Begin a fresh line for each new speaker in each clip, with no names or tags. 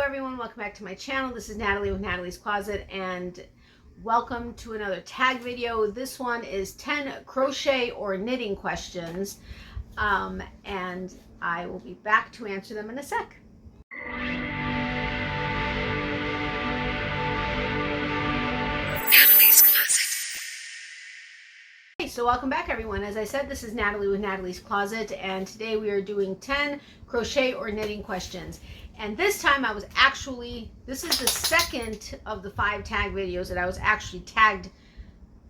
everyone, welcome back to my channel. This is Natalie with Natalie's Closet, and welcome to another tag video. This one is 10 crochet or knitting questions, and I will be back to answer them in a sec. Natalie's Closet. Hey, so welcome back everyone. As I said, this is Natalie with Natalie's Closet, and today we are doing 10 crochet or knitting questions. And this time this is the second of the 5 tag videos that I was actually tagged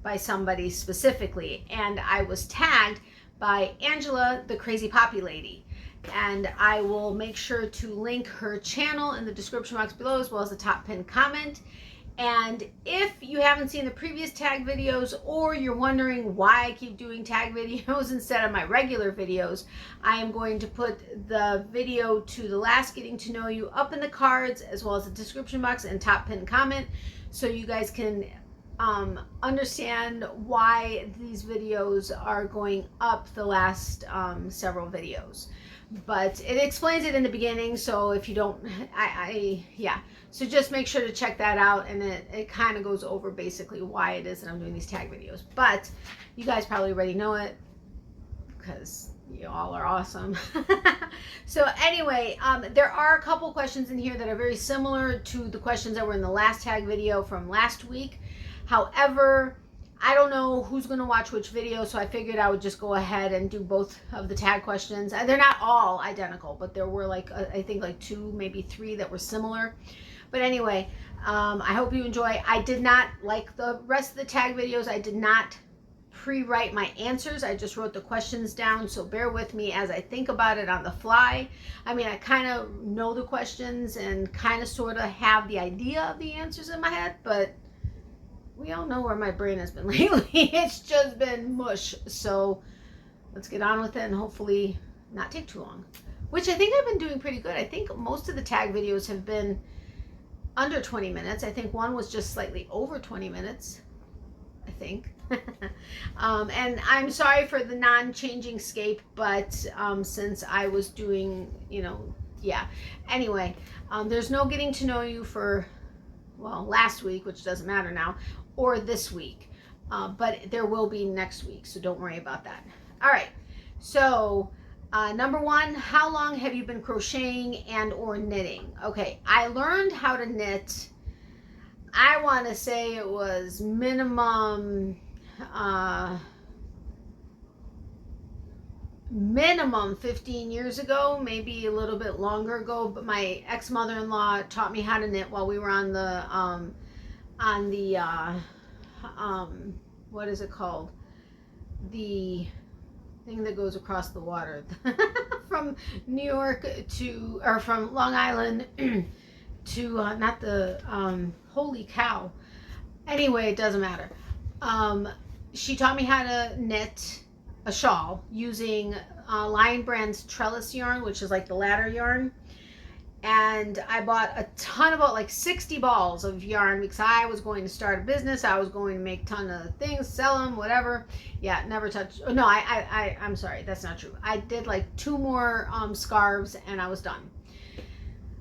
by somebody specifically. And I was tagged by Angela, the Crazy Poppy Lady. And I will make sure to link her channel in the description box below, as well as the top pinned comment. And if you haven't seen the previous tag videos, or you're wondering why I keep doing tag videos instead of my regular videos, I am going to put the video to the last getting to know you up in the cards, as well as the description box and top pinned comment, so you guys can understand why these videos are going up the last several videos. But it explains it in the beginning, so if you don't, yeah. So just make sure to check that out, and it kind of goes over basically why it is that I'm doing these tag videos. But you guys probably already know it, because you all are awesome. So anyway, there are a couple questions in here that are very similar to the questions that were in the last tag video from last week. However, I don't know who's going to watch which video, so I figured I would just go ahead and do both of the tag questions. They're not all identical, but there were I think 2, maybe 3 that were similar. But anyway, I hope you enjoy. I did not, like the rest of the tag videos, I did not pre-write my answers. I just wrote the questions down, so bear with me as I think about it on the fly. I mean, I kind of know the questions and kind of sort of have the idea of the answers in my head, but we all know where my brain has been lately. It's just been mush. So let's get on with it and hopefully not take too long, which I think I've been doing pretty good. I think most of the tag videos have been under 20 minutes. I think one was just slightly over 20 minutes, I think. And I'm sorry for the non-changing scape, but since I was doing, yeah. Anyway, there's no getting to know you for, well, last week, which doesn't matter now, or this week, but there will be next week, so don't worry about that. All right, so number 1, how long have you been crocheting and or knitting? Okay, I learned how to knit, I want to say it was minimum 15 years ago, maybe a little bit longer ago. But my ex-mother-in-law taught me how to knit while we were on the what is it called, the thing that goes across the water from New York to, or from Long Island to not the holy cow, anyway, it doesn't matter. She taught me how to knit a shawl using Lion Brand's trellis yarn, which is like the ladder yarn. And I bought a ton, about 60 balls of yarn, because I was going to start a business. I was going to make a ton of things, sell them, whatever. Yeah, never touched. Oh, no, I'm sorry, that's not true. I did 2 more scarves and I was done.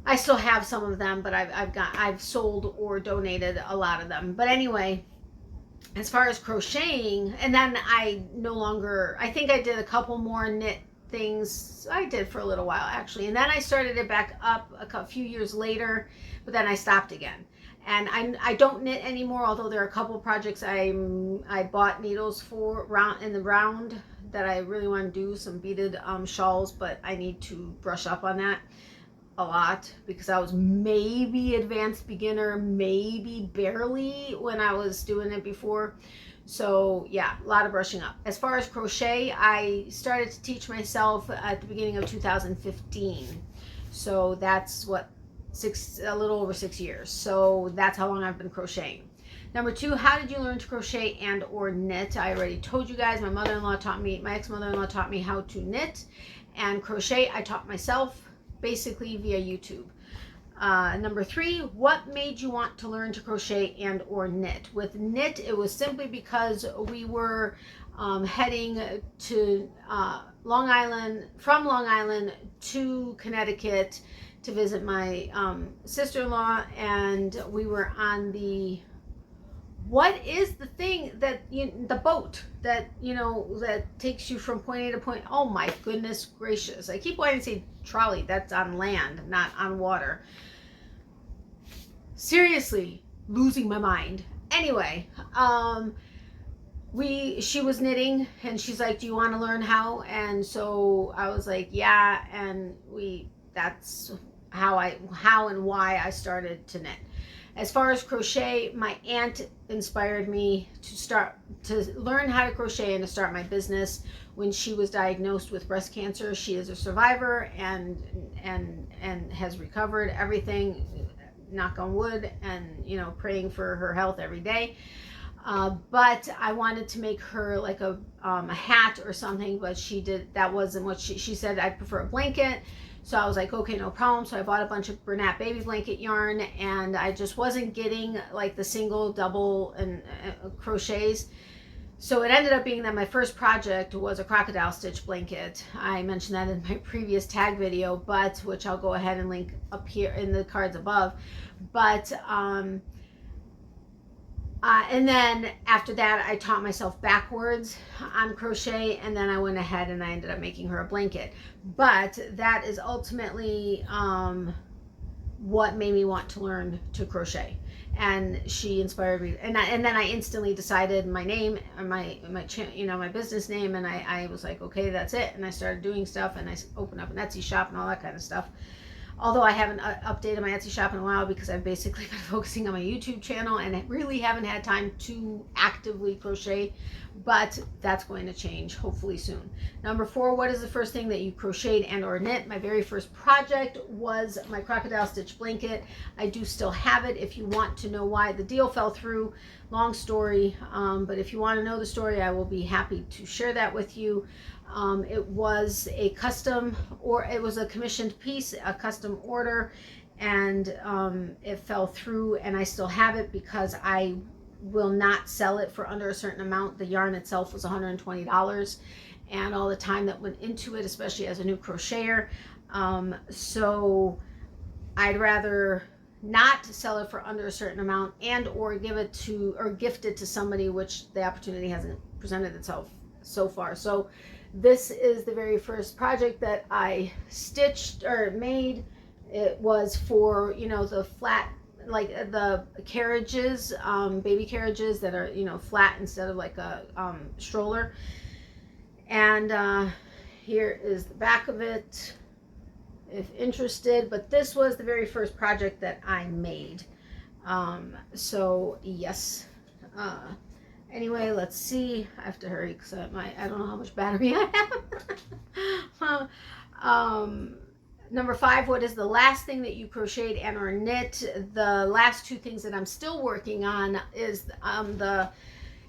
I still have some of them, but I've sold or donated a lot of them. But anyway, as far as crocheting, and then I think I did a couple more knit things. I did for a little while actually, and then I started it back up a few years later, but then I stopped again. And I don't knit anymore, although there are a couple projects I bought needles for in the round that I really want to do, some beaded shawls, but I need to brush up on that a lot, because I was maybe advanced beginner, maybe barely, when I was doing it before. So yeah, a lot of brushing up. As far as crochet, I started to teach myself at the beginning of 2015. So that's what, a little over 6 years. So that's how long I've been crocheting. Number 2, how did you learn to crochet and or knit? I already told you guys, my ex-mother-in-law taught me how to knit, and crochet I taught myself, basically via YouTube. Number 3, what made you want to learn to crochet and or knit? With knit, it was simply because we were heading to from Long Island to Connecticut to visit my sister-in-law, and we were on the, what is the thing that, the boat that, that takes you from point A to point, oh my goodness gracious. I keep wanting to say trolley, that's on land, not on water. Seriously, losing my mind. Anyway, she was knitting, and she's like, do you want to learn how? And so I was like, yeah, and that's how and why I started to knit. As far as crochet, my aunt inspired me to learn how to crochet and to start my business when she was diagnosed with breast cancer. She is a survivor and has recovered everything, knock on wood, and praying for her health every day. But I wanted to make her like a hat or something, but that wasn't what she said. I'd prefer a blanket. So I was like, okay, no problem. So I bought a bunch of Bernat baby blanket yarn, and I just wasn't getting like the single, double, and crochets. So it ended up being that my first project was a crocodile stitch blanket. I mentioned that in my previous tag video, but which I'll go ahead and link up here in the cards above. But and then after that, I taught myself backwards on crochet, and then I went ahead and I ended up making her a blanket. But that is ultimately what made me want to learn to crochet, and she inspired me. And then I instantly decided my name, my business name, and I was like, okay, that's it. And I started doing stuff, and I opened up an Etsy shop and all that kind of stuff. Although I haven't updated my Etsy shop in a while because I've basically been focusing on my YouTube channel, and I really haven't had time to actively crochet, but that's going to change hopefully soon. Number 4, what is the first thing that you crocheted and or knit? My very first project was my crocodile stitch blanket. I do still have it. If you want to know why the deal fell through, long story, but if you want to know the story, I will be happy to share that with you. It was a commissioned piece, a custom order, and it fell through, and I still have it because I will not sell it for under a certain amount. The yarn itself was $120, and all the time that went into it, especially as a new crocheter. So I'd rather not sell it for under a certain amount and or gift it to somebody, which the opportunity hasn't presented itself so far. So this is the very first project that I stitched or made. It was for, the flat, like the carriages, baby carriages that are, flat instead of like a stroller. And here is the back of it, if interested. But this was the very first project that I made. So yes. Anyway, let's see. I have to hurry because I don't know how much battery I have. Number 5, what is the last thing that you crocheted and or knit? The last 2 things that I'm still working on is the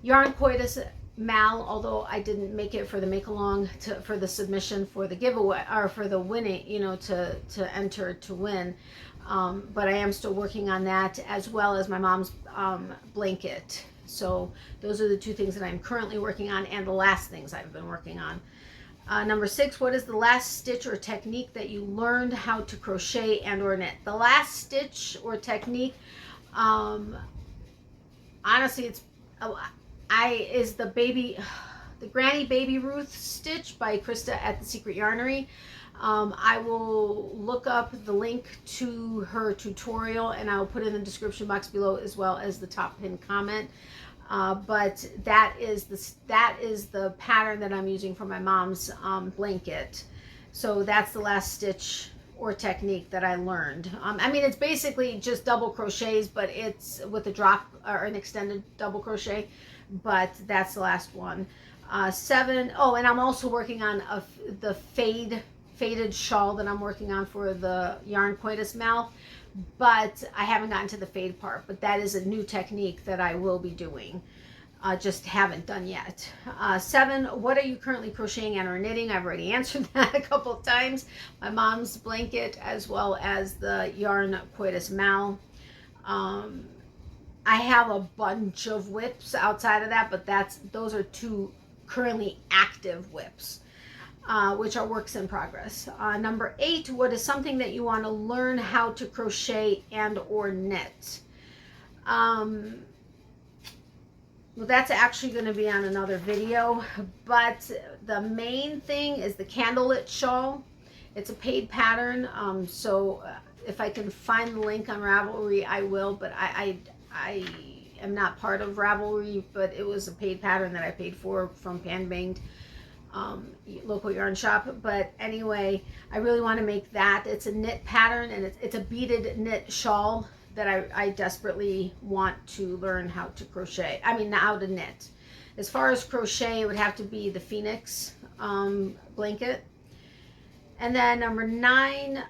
yarn coitus mal, although I didn't make it for the make along for the submission for the giveaway or for the winning, to enter to win. But I am still working on that, as well as my mom's blanket. So those are the 2 things that I'm currently working on, and the last things I've been working on. Number 6, what is the last stitch or technique that you learned how to crochet and or knit? The last stitch or technique, honestly, is the Granny Baby Ruth stitch by Krista at the Secret Yarnery. I will look up the link to her tutorial, and I'll put it in the description box below, as well as the top pinned comment. But that is the pattern that I'm using for my mom's blanket. So that's the last stitch or technique that I learned. It's basically just double crochets, but it's with a drop or an extended double crochet. But that's the last one. 7. Oh, and I'm also working on the faded shawl that I'm working on for the yarn coitus mal, but I haven't gotten to the fade part. But that is a new technique that I will be doing, just haven't done yet. 7, what are you currently crocheting and or knitting? I've already answered that a couple of times. My mom's blanket, as well as the yarn coitus mal. I have a bunch of whips outside of that, but those are 2 currently active whips. which are works in progress. Number 8, what is something that you want to learn how to crochet and or knit? Well, that's actually going to be on another video, but the main thing is the candlelit shawl. It's a paid pattern, so if I can find the link on Ravelry, I will, but I am not part of Ravelry, but it was a paid pattern that I paid for from Pan Banged local yarn shop. But anyway, I really want to make that. It's a knit pattern, and it's a beaded knit shawl that I desperately want to learn how to crochet. I mean, how to knit. As far as crochet, it would have to be the Phoenix blanket. And then number 9,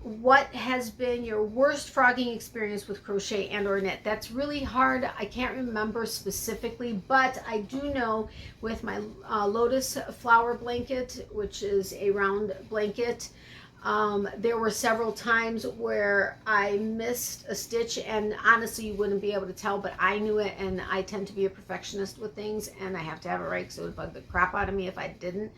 what has been your worst frogging experience with crochet and or knit? That's really hard. I can't remember specifically, but I do know with my lotus flower blanket, which is a round blanket, there were several times where I missed a stitch, and honestly you wouldn't be able to tell, but I knew it, and I tend to be a perfectionist with things, and I have to have it right, so it would bug the crap out of me if I didn't.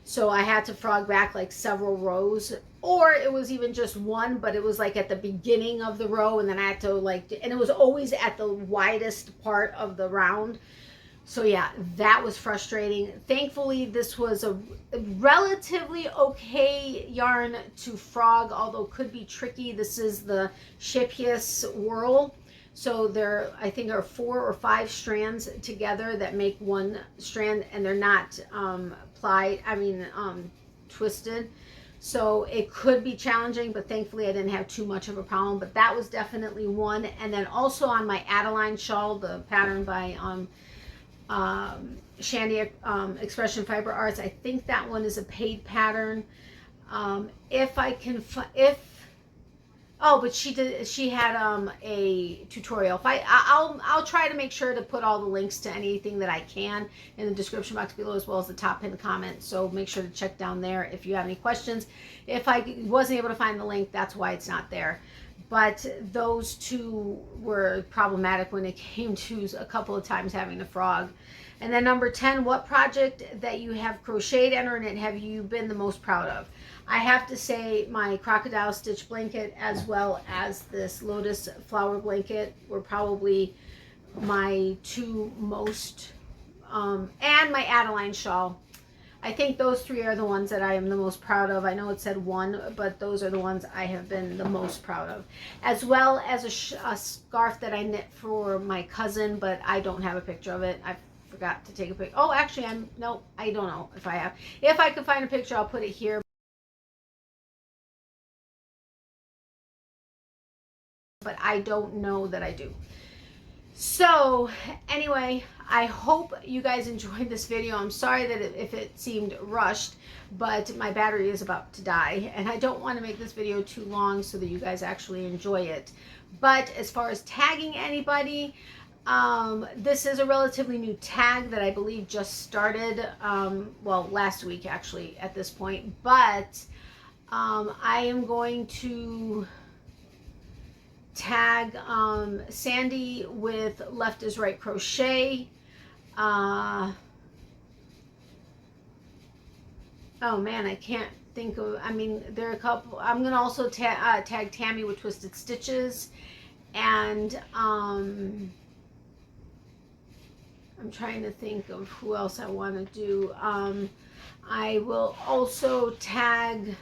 So I had to frog back like several rows, or it was even just one, but it was like at the beginning of the row, and then I had to and it was always at the widest part of the round. So yeah, that was frustrating. Thankfully, this was a relatively okay yarn to frog, although could be tricky. This is the Shapius Whirl. So there, I think, are 4 or 5 strands together that make one strand, and they're not twisted. So it could be challenging, but thankfully I didn't have too much of a problem. But that was definitely one. And then also on my Adeline shawl, the pattern by Shandy Expression Fiber Arts, I think that one is a paid pattern. If I can but she had a tutorial. I'll try to make sure to put all the links to anything that I can in the description box below, as well as the top pinned comment, so make sure to check down there if you have any questions. If I wasn't able to find the link, that's why it's not there. But those two were problematic when it came to a couple of times having to frog. And then number 10, what project that you have crocheted and or knit have you been the most proud of? I have to say my crocodile stitch blanket, as well as this lotus flower blanket, were probably my 2 most, and my Adeline shawl. I think those 3 are the ones that I am the most proud of. I know it said 1, but those are the ones I have been the most proud of. As well as a scarf that I knit for my cousin, but I don't have a picture of it. I forgot to take a picture. Oh, actually, I don't know if I have. If I can find a picture, I'll put it here. But I don't know that I do. So anyway, I hope you guys enjoyed this video. I'm sorry that if it seemed rushed, but my battery is about to die, and I don't want to make this video too long so that you guys actually enjoy it. But as far as tagging anybody, this is a relatively new tag that I believe just started, well, last week actually at this point, but I am going to tag Sandy with Left is Right Crochet. Oh man, I can't think of, there are a couple. I'm gonna also tag Tammy with Twisted Stitches, and I'm trying to think of who else I want to do. I will also tag,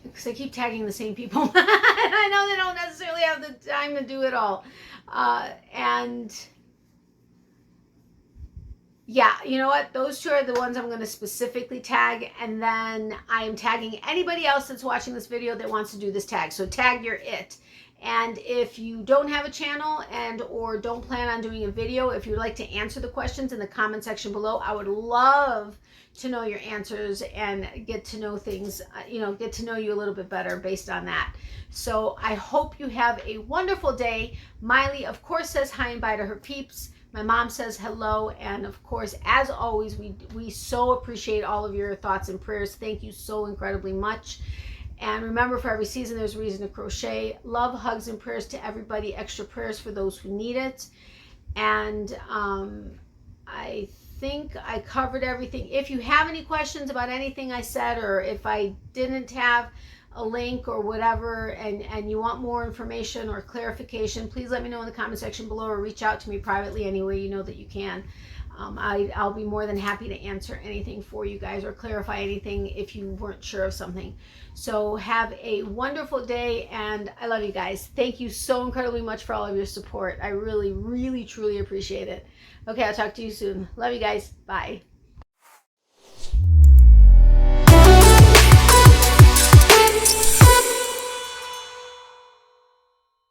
because I keep tagging the same people. I know they don't necessarily have the time to do it all. And yeah, you know what? Those 2 are the ones I'm going to specifically tag. And then I am tagging anybody else that's watching this video that wants to do this tag. So tag your it. And if you don't have a channel and or don't plan on doing a video, if you'd like to answer the questions in the comment section below, I would love to know your answers and get to know things, get to know you a little bit better based on that. So I hope you have a wonderful day. Miley, of course, says hi and bye to her peeps. My mom says hello. And of course, as always, we so appreciate all of your thoughts and prayers. Thank you so incredibly much. And remember, for every season, there's a reason to crochet. Love, hugs, and prayers to everybody. Extra prayers for those who need it. And I think I covered everything. If you have any questions about anything I said, or if I didn't have a link or whatever, and you want more information or clarification, please let me know in the comment section below, or reach out to me privately any way you know that you can. I'll be more than happy to answer anything for you guys or clarify anything if you weren't sure of something. So have a wonderful day, and I love you guys. Thank you so incredibly much for all of your support. I really, really, truly appreciate it. Okay, I'll talk to you soon. Love you guys. Bye.